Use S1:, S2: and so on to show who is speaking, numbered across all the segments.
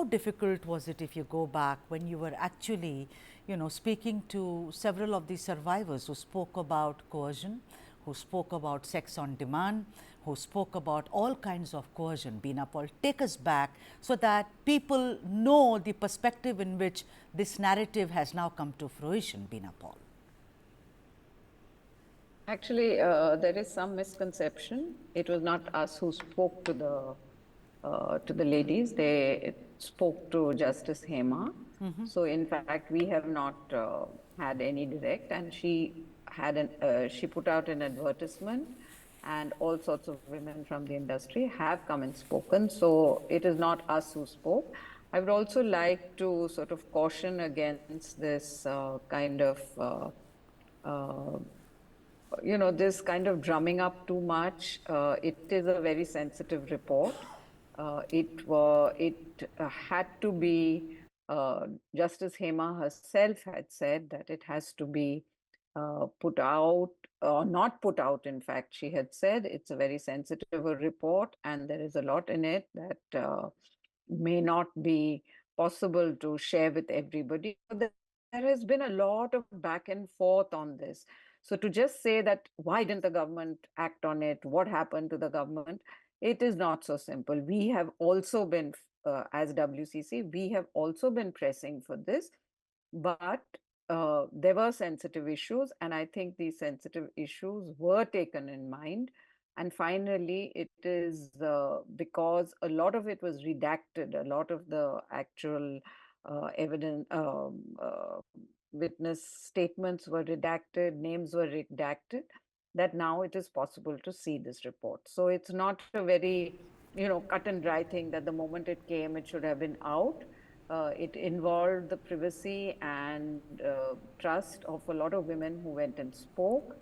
S1: how difficult was it, if you go back, when you were actually, speaking to several of the survivors who spoke about coercion, who spoke about sex on demand, who spoke about all kinds of coercion? Beena Paul, take us back so that people know the perspective in which this narrative has now come to fruition. Beena Paul.
S2: Actually, there is some misconception. It was not us who spoke to the ladies. They spoke to Justice Hema. So, in fact, we have not had any direct, and she put out an advertisement, and all sorts of women from the industry have come and spoken. So, it is not us who spoke. I would also like to sort of caution against this kind of this kind of drumming up too much. It is a very sensitive report. It had to be, Justice Hema herself had said that it has to be put out, or not put out. In fact, she had said it's a very sensitive report and there is a lot in it that may not be possible to share with everybody. There has been a lot of back and forth on this. So to just say that, why didn't the government act on it? What happened to the government? It is not so simple. We have also been, as WCC, we have also been pressing for this, but there were sensitive issues, and I think these sensitive issues were taken in mind. And finally, it is because a lot of it was redacted, a lot of the actual evidence, witness statements were redacted, names were redacted, that now it is possible to see this report. So it's not a very, cut and dry thing that the moment it came, it should have been out. It involved the privacy and trust of a lot of women who went and spoke,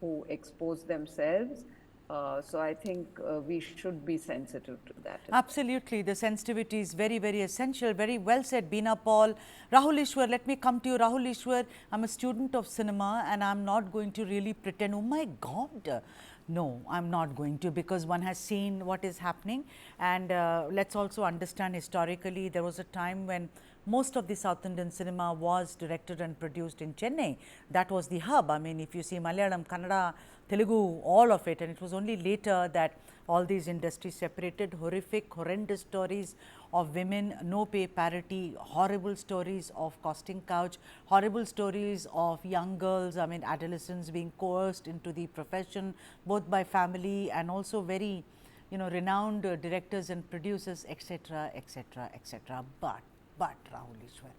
S2: who exposed themselves. So I think we should be sensitive to that.
S1: Absolutely, the sensitivity is very, very essential. Very well said, Beena Paul. Rahul Ishwar, let me come to you. Rahul Ishwar, I'm a student of cinema and I'm not going to really pretend, oh my God. No, I'm not going to, because one has seen what is happening. And let's also understand, historically, there was a time when most of the South Indian cinema was directed and produced in Chennai. That was the hub. I mean, if you see Malayalam, Kannada, Telugu, all of it, and it was only later that all these industries separated. Horrific, horrendous stories of women, no pay parity, horrible stories of costing couch, horrible stories of young girls, I mean adolescents being coerced into the profession, both by family and also very, renowned directors and producers, etc., etc., etc. But Rahul Ishwar,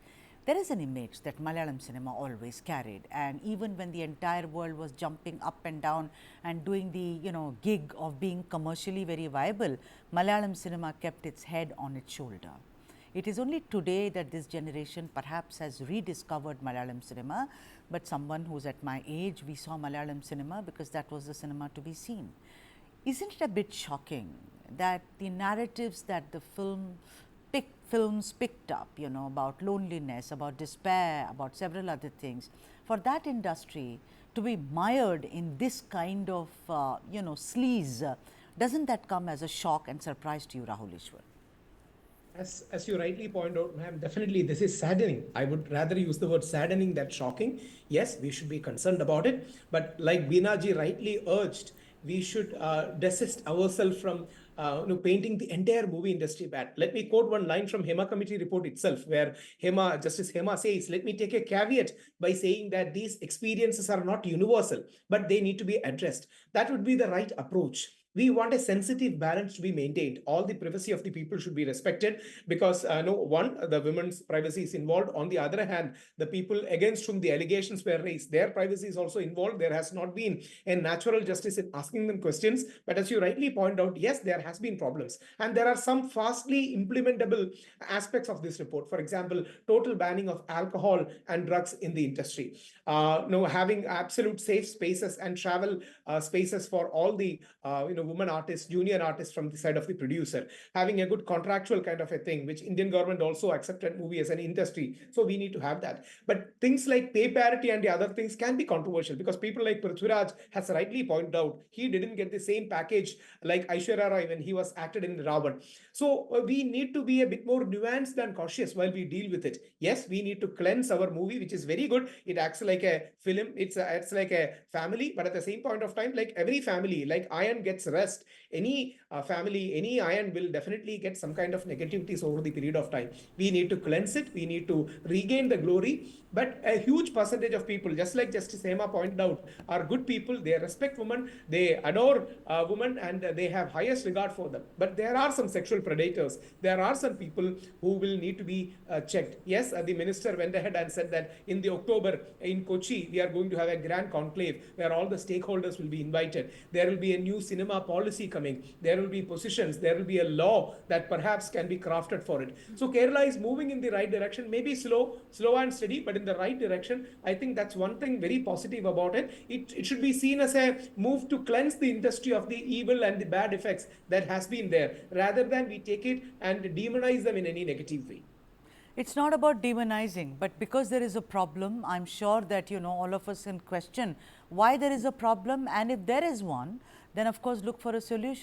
S1: there is an image that Malayalam cinema always carried, and even when the entire world was jumping up and down and doing the gig of being commercially very viable, Malayalam cinema kept its head on its shoulder. It is only today that this generation perhaps has rediscovered Malayalam cinema, but someone who's at my age, we saw Malayalam cinema because that was the cinema to be seen. Isn't it a bit shocking that the narratives that the films picked up, about loneliness, about despair, about several other things, for that industry to be mired in this kind of, sleaze, doesn't that come as a shock and surprise to you, Rahul Ishwar?
S3: As you rightly point out, ma'am, definitely this is saddening. I would rather use the word saddening than shocking. Yes, we should be concerned about it. But like Beena ji rightly urged, we should desist ourselves from painting the entire movie industry bad. Let me quote one line from Hema Committee report itself, where Justice Hema says, let me take a caveat by saying that these experiences are not universal, but they need to be addressed. That would be the right approach. We want a sensitive balance to be maintained. All the privacy of the people should be respected, because the women's privacy is involved. On the other hand, the people against whom the allegations were raised, their privacy is also involved. There has not been a natural justice in asking them questions. But as you rightly point out, yes, there has been problems, and there are some fastly implementable aspects of this report. For example, total banning of alcohol and drugs in the industry. Having absolute safe spaces and travel spaces for all the woman artist, junior artist from the side of the producer, having a good contractual kind of a thing, which Indian government also accepted movie as an industry. So we need to have that. But things like pay parity and the other things can be controversial because people like Prithviraj has rightly pointed out, he didn't get the same package like Aishwarya Rai when he was acted in Ravan. So we need to be a bit more nuanced and cautious while we deal with it. Yes, we need to cleanse our movie, which is very good. It acts like a film. It's like a family, but at the same point of time, like every family, like iron gets rust. Any family, any iron will definitely get some kind of negativities over the period of time. We need to cleanse it. We need to regain the glory. But a huge percentage of people, just like Justice Hema pointed out, are good people. They respect women. They adore women, and they have highest regard for them. But there are some sexual predators. There are some people who will need to be checked. Yes, the minister went ahead and said that in the October in Kochi, we are going to have a grand conclave where all the stakeholders will be invited. There will be a new cinema policy coming. There will be positions. There will be a law that perhaps can be crafted for it. So Kerala is moving in the right direction, maybe slow and steady, but in the right direction. I think that's one thing very positive about it. It should be seen as a move to cleanse the industry of the evil and the bad effects that has been there, rather than we take it and demonize them in any negative way.
S1: It's not about demonizing, but because there is a problem, I'm sure that, you know, all of us can question why there is a problem, and if there is one, then of course look for a solution.